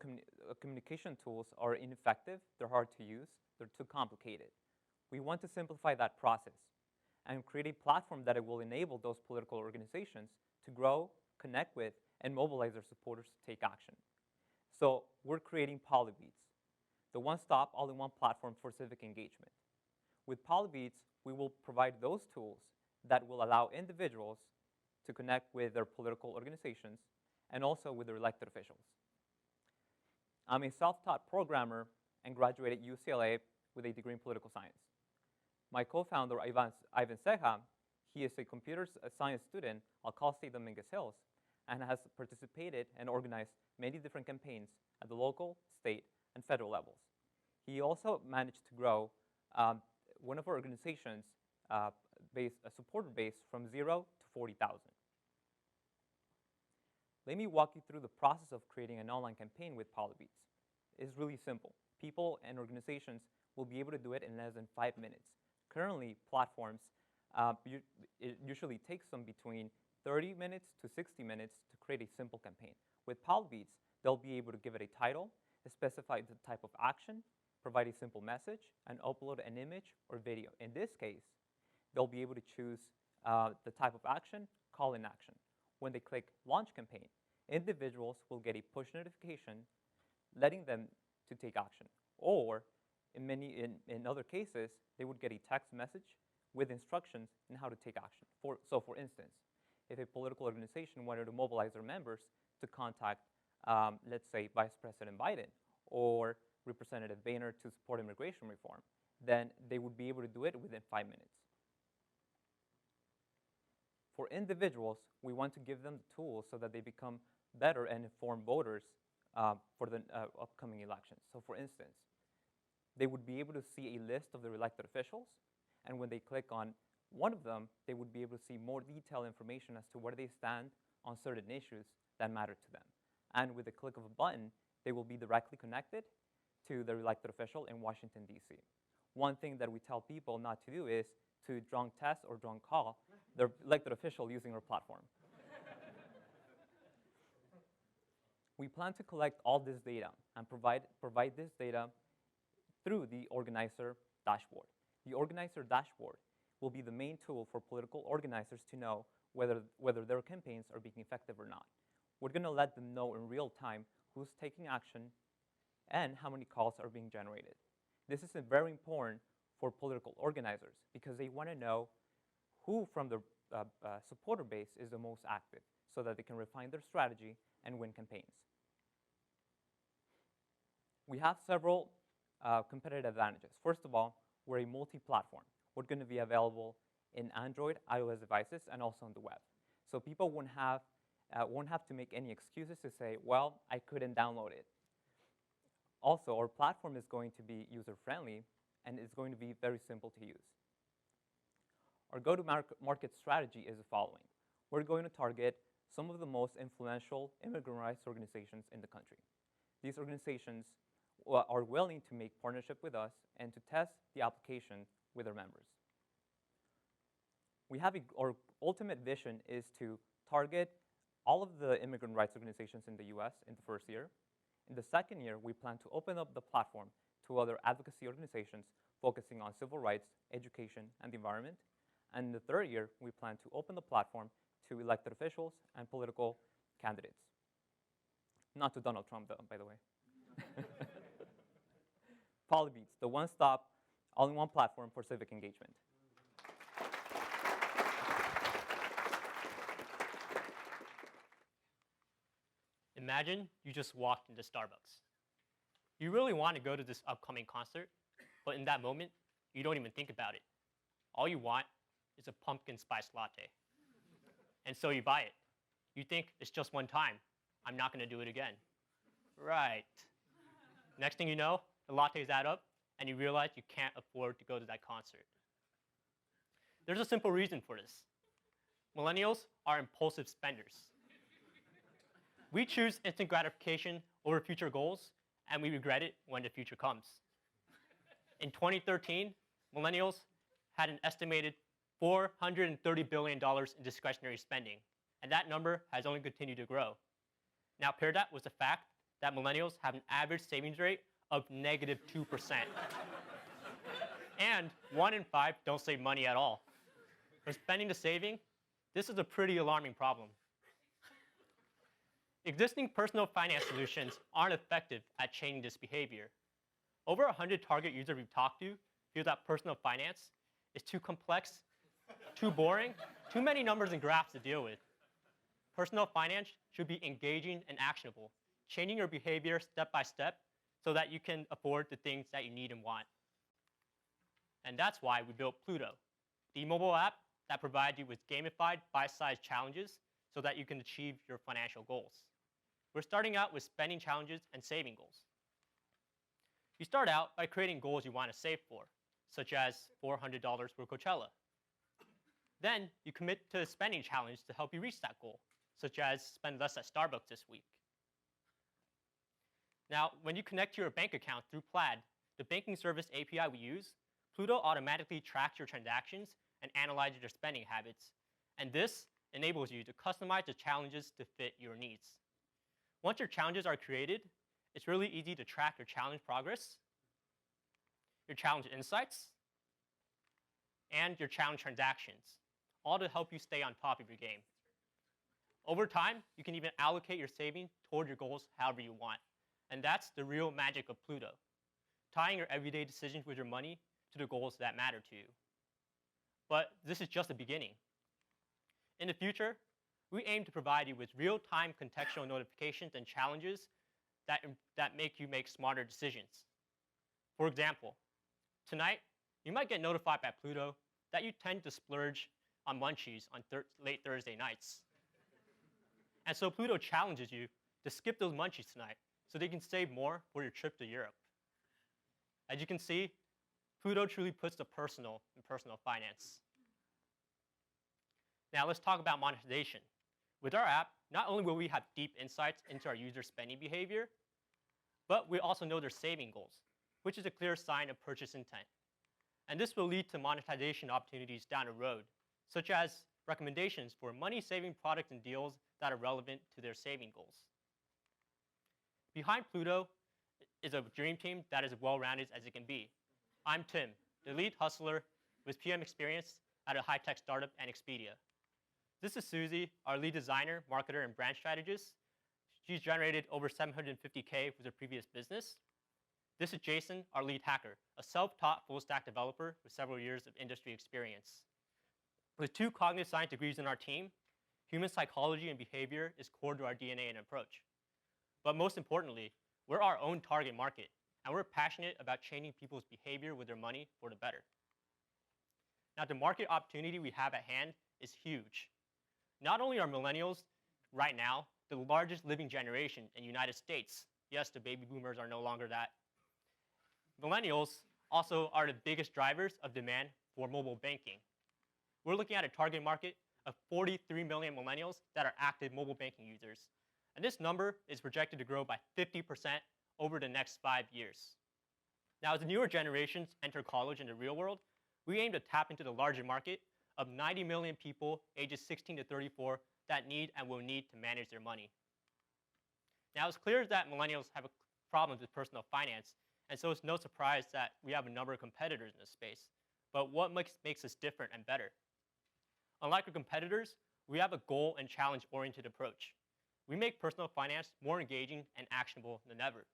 communication tools are ineffective, they're hard to use, they're too complicated. We want to simplify that process and create a platform that will enable those political organizations to grow, connect with, and mobilize their supporters to take action. So we're creating Polybeats, the one-stop, all-in-one platform for civic engagement. With Polybeats, we will provide those tools that will allow individuals to connect with their political organizations and also with their elected officials. I'm a self-taught programmer and graduated UCLA with a degree in political science. My co-founder, Ivan Ceja, he is a computer science student at Cal State Dominguez Hills and has participated and organized many different campaigns at the local, state, and federal levels. He also managed to grow one of our organizations, a supporter base from 0 to 40,000. Let me walk you through the process of creating an online campaign with Polybeats. It's really simple. People and organizations will be able to do it in less than 5 minutes. Currently, platforms, it usually takes them between 30 minutes to 60 minutes to create a simple campaign. With Polybeats, they'll be able to give it a title, specify the type of action, provide a simple message, and upload an image or video. In this case, they'll be able to choose the type of action, call in action. When they click Launch Campaign, individuals will get a push notification letting them to take action. Or in other cases, they would get a text message with instructions on how to take action. So for instance, if a political organization wanted to mobilize their members to contact, let's say, Vice President Biden or Representative Boehner to support immigration reform, then they would be able to do it within 5 minutes. For individuals, we want to give them the tools so that they become better and informed voters for the upcoming elections. So for instance, they would be able to see a list of their elected officials, and when they click on one of them, they would be able to see more detailed information as to where they stand on certain issues that matter to them. And with the click of a button, they will be directly connected to their elected official in Washington, D.C. One thing that we tell people not to do is to drunk test or drunk call their elected official using our platform. We plan to collect all this data and provide this data through the organizer dashboard. The organizer dashboard will be the main tool for political organizers to know whether their campaigns are being effective or not. We're going to let them know in real time who's taking action and how many calls are being generated. This is very important for political organizers because they want to know who from the supporter base is the most active so that they can refine their strategy and win campaigns. We have several competitive advantages. First of all, we're a multi-platform. We're going to be available in Android, iOS devices, and also on the web. So people won't have to make any excuses to say, well, I couldn't download it. Also, our platform is going to be user-friendly, and it's going to be very simple to use. Our go-to-market strategy is the following. We're going to target some of the most influential immigrant rights organizations in the country. These organizations are willing to make partnership with us and to test the application with our members. Our ultimate vision is to target all of the immigrant rights organizations in the US in the first year. In the second year, we plan to open up the platform to other advocacy organizations focusing on civil rights, education, and the environment. And in the third year, we plan to open the platform to elected officials and political candidates. Not to Donald Trump, though, by the way. Polybeats, the one-stop, all-in-one platform for civic engagement. Imagine you just walked into Starbucks. You really want to go to this upcoming concert, but in that moment, you don't even think about it. All you want is a pumpkin spice latte. And so you buy it. You think it's just one time. I'm not going to do it again. Right. Next thing you know, the lattes add up, and you realize you can't afford to go to that concert. There's a simple reason for this. Millennials are impulsive spenders. We choose instant gratification over future goals, and we regret it when the future comes. In 2013, millennials had an estimated $430 billion in discretionary spending, and that number has only continued to grow. Now pair that with the fact that millennials have an average savings rate of -2%. And 1 in 5 don't save money at all. From spending to saving, this is a pretty alarming problem. Existing personal finance solutions aren't effective at changing this behavior. Over 100 target users we've talked to feel that personal finance is too complex, too boring, too many numbers and graphs to deal with. Personal finance should be engaging and actionable, changing your behavior step by step so that you can afford the things that you need and want. And that's why we built Pluto, the mobile app that provides you with gamified bite-sized challenges so that you can achieve your financial goals. We're starting out with spending challenges and saving goals. You start out by creating goals you want to save for, such as $400 for Coachella. Then you commit to a spending challenge to help you reach that goal, such as spend less at Starbucks this week. Now, when you connect to your bank account through Plaid, the banking service API we use, Pluto automatically tracks your transactions and analyzes your spending habits. And this enables you to customize the challenges to fit your needs. Once your challenges are created, it's really easy to track your challenge progress, your challenge insights, and your challenge transactions, all to help you stay on top of your game. Over time, you can even allocate your savings toward your goals however you want. And that's the real magic of Pluto, tying your everyday decisions with your money to the goals that matter to you. But this is just the beginning. In the future, we aim to provide you with real-time contextual notifications and challenges that make you make smarter decisions. For example, tonight, you might get notified by Pluto that you tend to splurge on munchies on late Thursday nights. And so Pluto challenges you to skip those munchies tonight so they can save more for your trip to Europe. As you can see, Pluto truly puts the personal in personal finance. Now let's talk about monetization. With our app, not only will we have deep insights into our users' spending behavior, but we also know their saving goals, which is a clear sign of purchase intent. And this will lead to monetization opportunities down the road, such as recommendations for money-saving products and deals that are relevant to their saving goals. Behind Pluto is a dream team that is as well-rounded as it can be. I'm Tim, the lead hustler with PM experience at a high-tech startup and Expedia. This is Susie, our lead designer, marketer, and brand strategist. She's generated over $750K with her previous business. This is Jason, our lead hacker, a self-taught full-stack developer with several years of industry experience. With 2 cognitive science degrees in our team, human psychology and behavior is core to our DNA and approach. But most importantly, we're our own target market, and we're passionate about changing people's behavior with their money for the better. Now, the market opportunity we have at hand is huge. Not only are millennials right now the largest living generation in the United States, yes, the baby boomers are no longer that, millennials also are the biggest drivers of demand for mobile banking. We're looking at a target market of 43 million millennials that are active mobile banking users. And this number is projected to grow by 50% over the next 5 years. Now, as the newer generations enter college in the real world, we aim to tap into the larger market of 90 million people ages 16 to 34 that need and will need to manage their money. Now, it's clear that millennials have problems with personal finance, and so it's no surprise that we have a number of competitors in this space. But what makes us different and better? Unlike our competitors, we have a goal and challenge-oriented approach. We make personal finance more engaging and actionable than ever.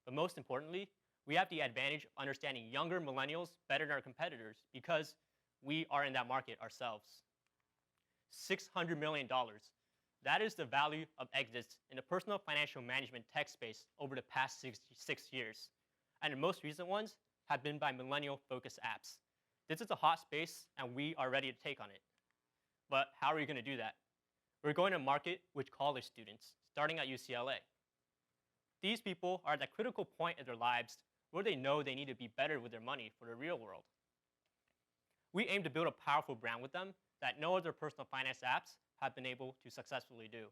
But most importantly, we have the advantage of understanding younger millennials better than our competitors because we are in that market ourselves. $600 million. That is the value of exits in the personal financial management tech space over the past six years. And the most recent ones have been by millennial-focused apps. This is a hot space, and we are ready to take on it. But how are we going to do that? We're going to market with college students, starting at UCLA. These people are at that critical point of their lives where they know they need to be better with their money for the real world. We aim to build a powerful brand with them that no other personal finance apps have been able to successfully do.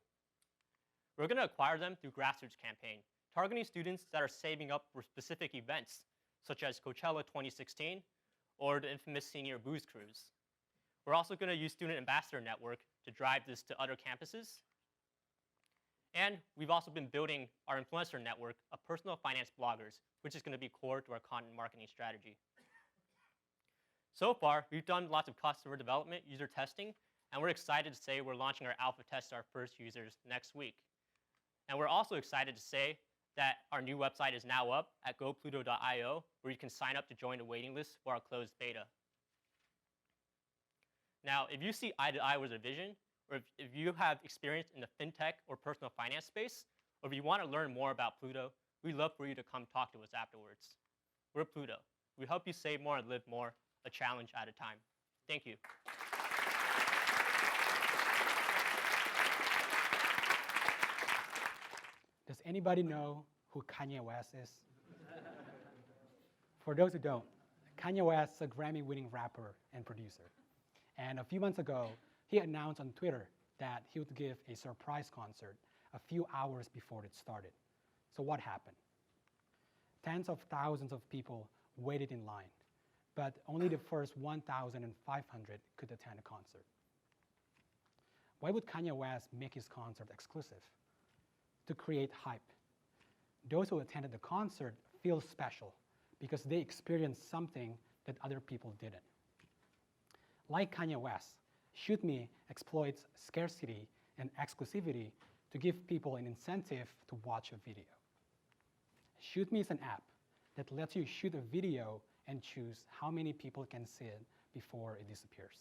We're going to acquire them through grassroots campaign, targeting students that are saving up for specific events, such as Coachella 2016 or the infamous senior booze cruise. We're also going to use Student Ambassador Network to drive this to other campuses. And we've also been building our influencer network of personal finance bloggers, which is going to be core to our content marketing strategy. So far, we've done lots of customer development, user testing, and we're excited to say we're launching our alpha test to our first users next week. And we're also excited to say that our new website is now up at gopluto.io, where you can sign up to join the waiting list for our closed beta. Now, if you see eye to eye with our vision, or if you have experience in the fintech or personal finance space, or if you want to learn more about Pluto, we'd love for you to come talk to us afterwards. We're Pluto. We help you save more and live more, a challenge at a time. Thank you. Does anybody know who Kanye West is? For those who don't, Kanye West is a Grammy-winning rapper and producer. And a few months ago, he announced on Twitter that he would give a surprise concert a few hours before it started. So what happened? Tens of thousands of people waited in line, but only the first 1,500 could attend a concert. Why would Kanye West make his concert exclusive? To create hype. Those who attended the concert feel special because they experienced something that other people didn't. Like Kanye West, Shoot Me exploits scarcity and exclusivity to give people an incentive to watch a video. Shoot Me is an app that lets you shoot a video and choose how many people can see it before it disappears.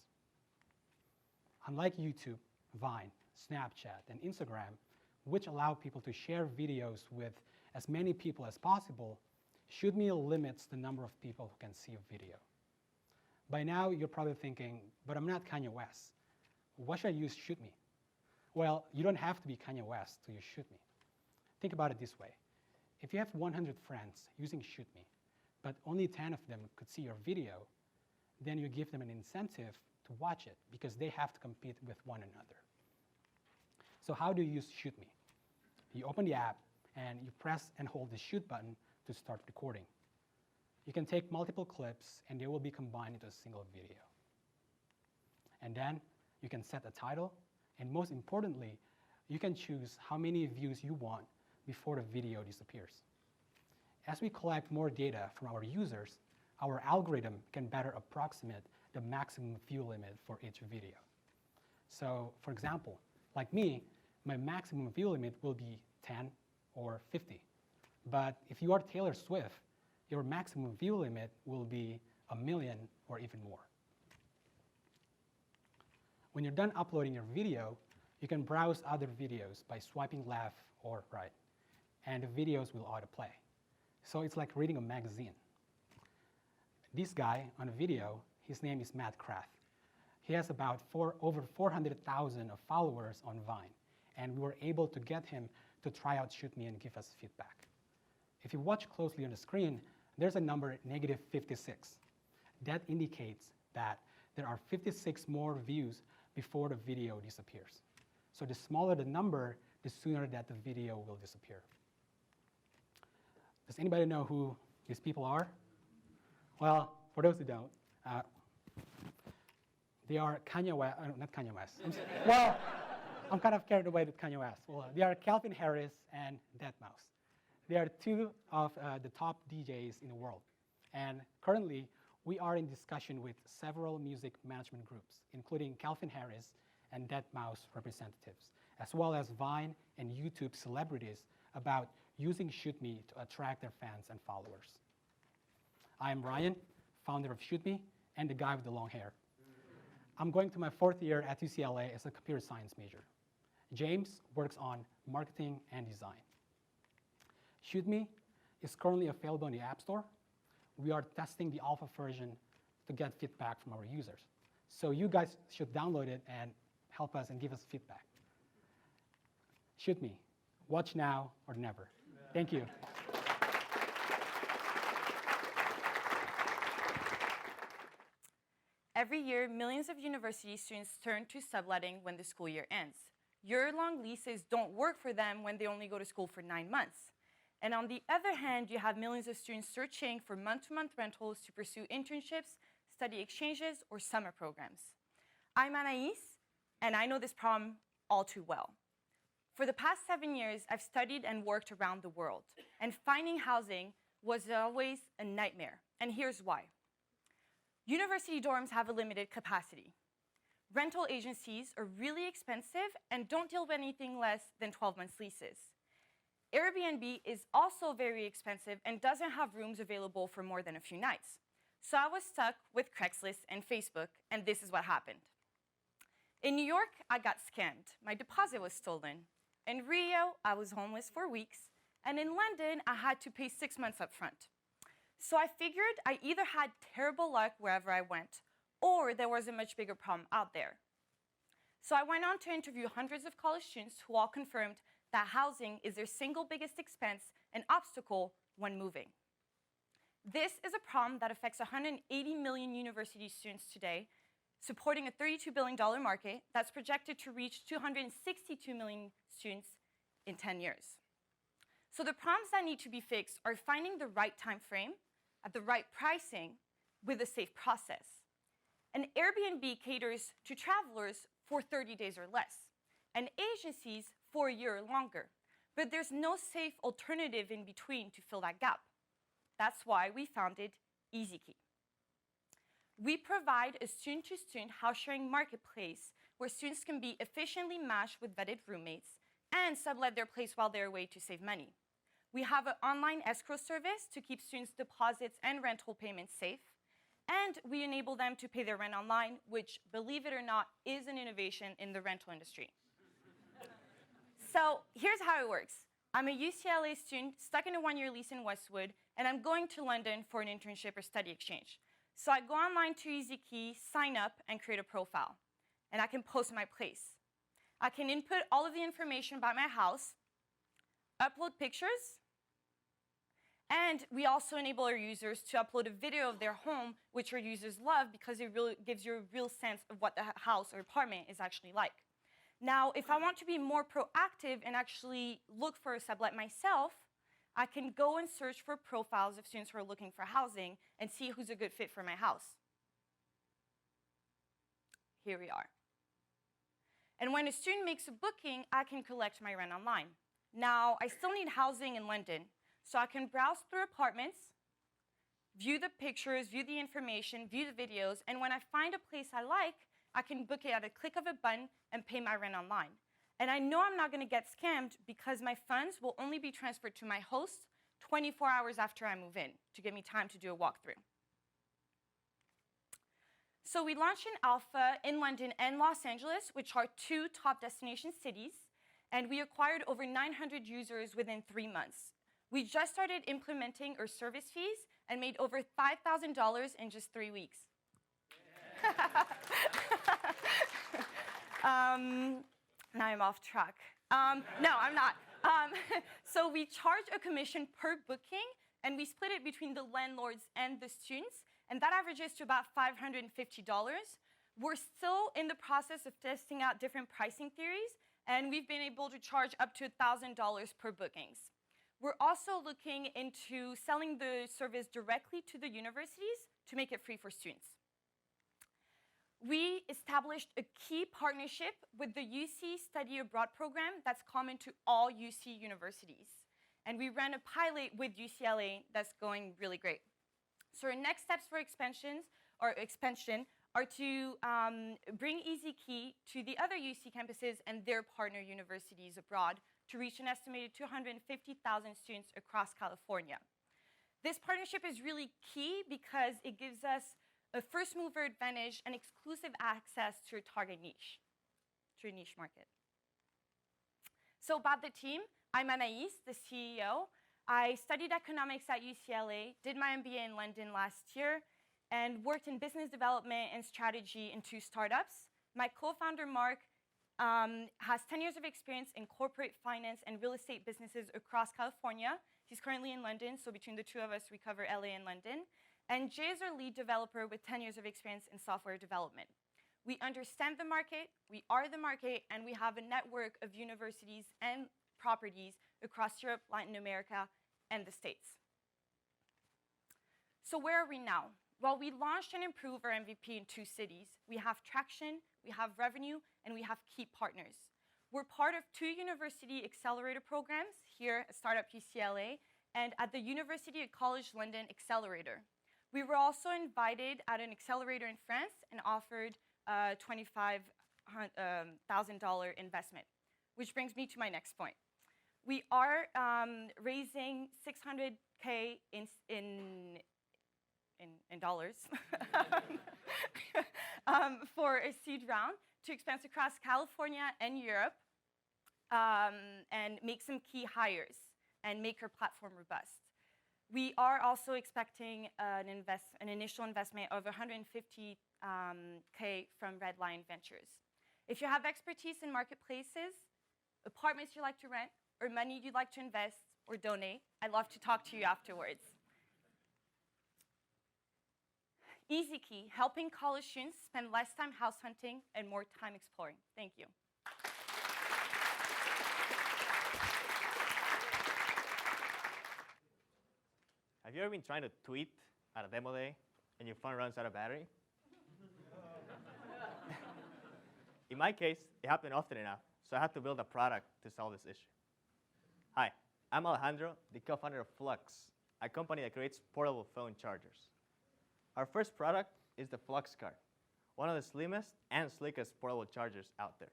Unlike YouTube, Vine, Snapchat, and Instagram, which allow people to share videos with as many people as possible, Shoot Me limits the number of people who can see a video. By now, you're probably thinking, but I'm not Kanye West. Why should I use Shoot Me? Well, you don't have to be Kanye West to use Shoot Me. Think about it this way. If you have 100 friends using Shoot Me, but only 10 of them could see your video, then you give them an incentive to watch it because they have to compete with one another. So how do you use Shoot Me? You open the app and you press and hold the shoot button to start recording. You can take multiple clips and they will be combined into a single video. And then you can set a title, and most importantly, you can choose how many views you want before the video disappears. As we collect more data from our users, our algorithm can better approximate the maximum view limit for each video. So, for example, like me, my maximum view limit will be 10 or 50. But if you are Taylor Swift, your maximum view limit will be 1 million or even more. When you're done uploading your video, you can browse other videos by swiping left or right, and the videos will autoplay. So it's like reading a magazine. This guy on a video, his name is Matt Kraft. He has about over 400,000 of followers on Vine, and we were able to get him to try out Shoot Me and give us feedback. If you watch closely on the screen, there's a number -56. That indicates that there are 56 more views before the video disappears. So the smaller the number, the sooner that the video will disappear. Does anybody know who these people are? Well, for those who don't, they are Kanye West, not Kanye West. Well, I'm kind of carried away with Kanye West. Well, they are Calvin Harris and deadmau5. They are two of the top DJs in the world. And currently, we are in discussion with several music management groups, including Calvin Harris and deadmau5 representatives, as well as Vine and YouTube celebrities about using Shoot Me to attract their fans and followers. I am Ryan, founder of Shoot Me, and the guy with the long hair. I'm going to my 4th year at UCLA as a computer science major. James works on marketing and design. Shoot Me is currently available in the App Store. We are testing the alpha version to get feedback from our users. So you guys should download it and help us and give us feedback. Shoot Me. Watch now or never. Thank you. Every year, millions of university students turn to subletting when the school year ends. Year-long leases don't work for them when they only go to school for 9 months. And on the other hand, you have millions of students searching for month-to-month rentals to pursue internships, study exchanges, or summer programs. I'm Anais, and I know this problem all too well. For the past 7 years, I've studied and worked around the world, and finding housing was always a nightmare, and here's why. University dorms have a limited capacity. Rental agencies are really expensive and don't deal with anything less than 12 months leases. Airbnb is also very expensive and doesn't have rooms available for more than a few nights. So I was stuck with Craigslist and Facebook, and this is what happened. In New York, I got scammed. My deposit was stolen. In Rio, I was homeless for weeks. And in London, I had to pay 6 months up front. So I figured I either had terrible luck wherever I went, or there was a much bigger problem out there. So I went on to interview hundreds of college students who all confirmed that housing is their single biggest expense and obstacle when moving. This is a problem that affects 180 million university students today, supporting a $32 billion market that's projected to reach 262 million students in 10 years. So the problems that need to be fixed are finding the right time frame at the right pricing with a safe process. And Airbnb caters to travelers for 30 days or less, and agencies for a year or longer. But there's no safe alternative in between to fill that gap. That's why we founded EasyKey. We provide a student-to-student house-sharing marketplace where students can be efficiently matched with vetted roommates and sublet their place while they're away to save money. We have an online escrow service to keep students' deposits and rental payments safe. And we enable them to pay their rent online, which, believe it or not, is an innovation in the rental industry. So here's how it works. I'm a UCLA student stuck in a one-year lease in Westwood, and I'm going to London for an internship or study exchange. So I go online to EasyKey, sign up, and create a profile. And I can post my place. I can input all of the information about my house, upload pictures, and we also enable our users to upload a video of their home, which our users love because it really gives you a real sense of what the house or apartment is actually like. Now, if I want to be more proactive and actually look for a sublet myself, I can go and search for profiles of students who are looking for housing and see who's a good fit for my house. Here we are. And when a student makes a booking, I can collect my rent online. Now, I still need housing in London, so I can browse through apartments, view the pictures, view the information, view the videos, and when I find a place I like, I can book it at a click of a button and pay my rent online. And I know I'm not going to get scammed because my funds will only be transferred to my host 24 hours after I move in to give me time to do a walkthrough. So we launched in alpha in London and Los Angeles, which are two top destination cities, and we acquired over 900 users within 3 months. We just started implementing our service fees and made over $5,000 in just 3 weeks. Now I'm off track. No, I'm not. So we charge a commission per booking, and we split it between the landlords and the students, and that averages to about $550. We're still in the process of testing out different pricing theories, and we've been able to charge up to $1,000 per bookings. We're also looking into selling the service directly to the universities to make it free for students. We established a key partnership with the UC Study Abroad program that's common to all UC universities. And we ran a pilot with UCLA that's going really great. So our next steps for expansion are to bring EasyKey to the other UC campuses and their partner universities abroad to reach an estimated 250,000 students across California. This partnership is really key because it gives us a first mover advantage and exclusive access to a target niche, to a niche market. So about the team, I'm Anaïs, the CEO. I studied economics at UCLA, did my MBA in London last year, and worked in business development and strategy in 2 startups. My co-founder, Mark, has 10 years of experience in corporate finance and real estate businesses across California. He's currently in London, so between the two of us, we cover LA and London. And Jay is our lead developer with 10 years of experience in software development. We understand the market, we are the market, and we have a network of universities and properties across Europe, Latin America, and the States. So where are we now? Well, we launched and improved our MVP in 2 cities. We have traction, we have revenue, and we have key partners. We're part of 2 university accelerator programs here at Startup UCLA and at the University College London Accelerator. We were also invited at an accelerator in France and offered a $25,000 investment, which brings me to my next point. We are raising $600K in dollars for a seed round to expand across California and Europe and make some key hires and make our platform robust. We are also expecting an initial investment of $150K from Red Lion Ventures. If you have expertise in marketplaces, apartments you like to rent, or money you'd like to invest or donate, I'd love to talk to you afterwards. Easy Key, helping college students spend less time house hunting and more time exploring. Thank you. Have you ever been trying to tweet at a demo day and your phone runs out of battery? In my case, it happened often enough, so I had to build a product to solve this issue. Hi, I'm Alejandro, the co-founder of Flux, a company that creates portable phone chargers. Our first product is the Flux Card, one of the slimmest and slickest portable chargers out there.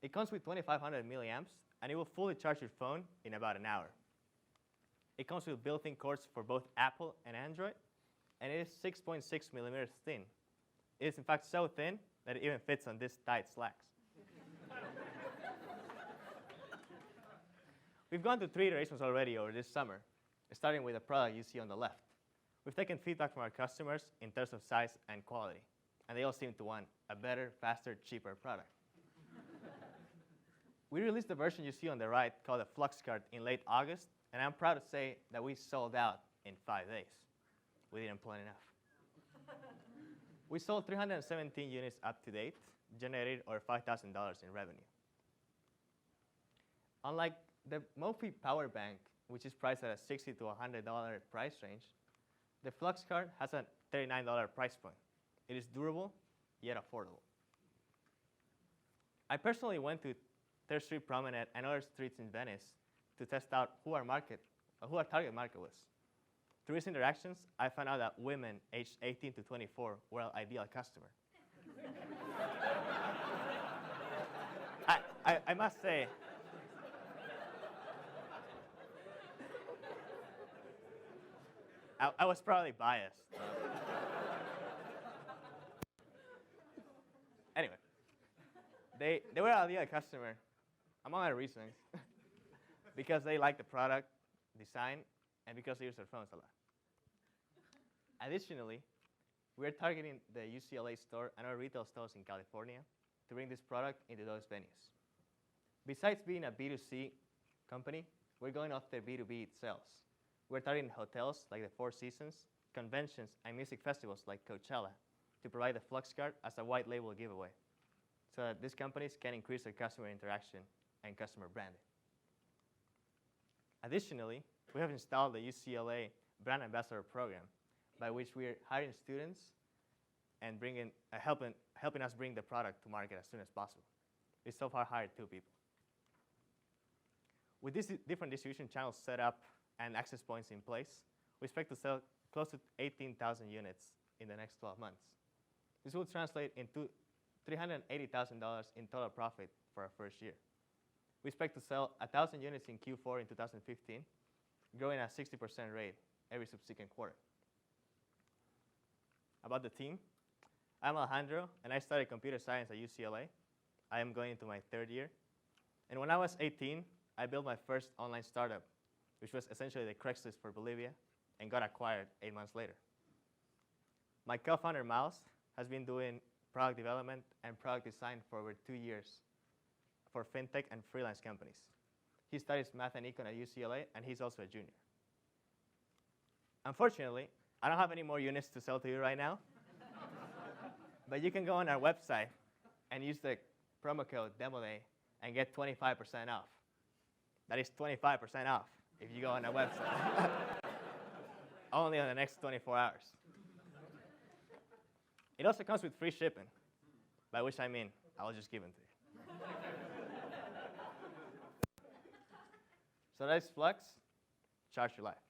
It comes with 2,500 milliamps, and it will fully charge your phone in about an hour. It comes with built-in cords for both Apple and Android, and it is 6.6 millimeters thin. It is in fact so thin that it even fits on this tight slacks. We've gone through 3 iterations already over this summer, starting with the product you see on the left. We've taken feedback from our customers in terms of size and quality, and they all seem to want a better, faster, cheaper product. We released the version you see on the right called the Flux Card in late August, and I'm proud to say that we sold out in 5 days. We didn't plan enough. We sold 317 units up to date, generated over $5,000 in revenue. Unlike the Mophie Power Bank, which is priced at a $60 to $100 price range, the Flux Card has a $39 price point. It is durable, yet affordable. I personally went to 3rd Street Promenade and other streets in Venice to test out who our target market was. Through these interactions, I found out that women aged 18 to 24 were our ideal customer. I must say, I was probably biased. Anyway, they were our ideal customer, among other reasons, because they like the product, design, and because they use their phones a lot. Additionally, we're targeting the UCLA store and our retail stores in California to bring this product into those venues. Besides being a B2C company, we're going after B2B sales. We're targeting hotels like the Four Seasons, conventions, and music festivals like Coachella to provide the Flux Card as a white label giveaway so that these companies can increase their customer interaction and customer branding. Additionally, we have installed the UCLA Brand Ambassador Program, by which we are hiring students and helping us bring the product to market as soon as possible. We so far hired 2 people. With these different distribution channels set up and access points in place, we expect to sell close to 18,000 units in the next 12 months. This will translate into $380,000 in total profit for our first year. We expect to sell 1,000 units in Q4 in 2015, growing at a 60% rate every subsequent quarter. About the team, I'm Alejandro, and I studied computer science at UCLA. I am going into my 3rd year. And when I was 18, I built my first online startup, which was essentially the Craigslist for Bolivia, and got acquired 8 months later. My co-founder, Miles, has been doing product development and product design for over 2 years for fintech and freelance companies. He studies math and econ at UCLA, and he's also a junior. Unfortunately, I don't have any more units to sell to you right now, but you can go on our website and use the promo code DemoDay and get 25% off. That is 25% off if you go on our website. Only on the next 24 hours. It also comes with free shipping, by which I mean I'll just give them to you. So that's Flux. Charge your life.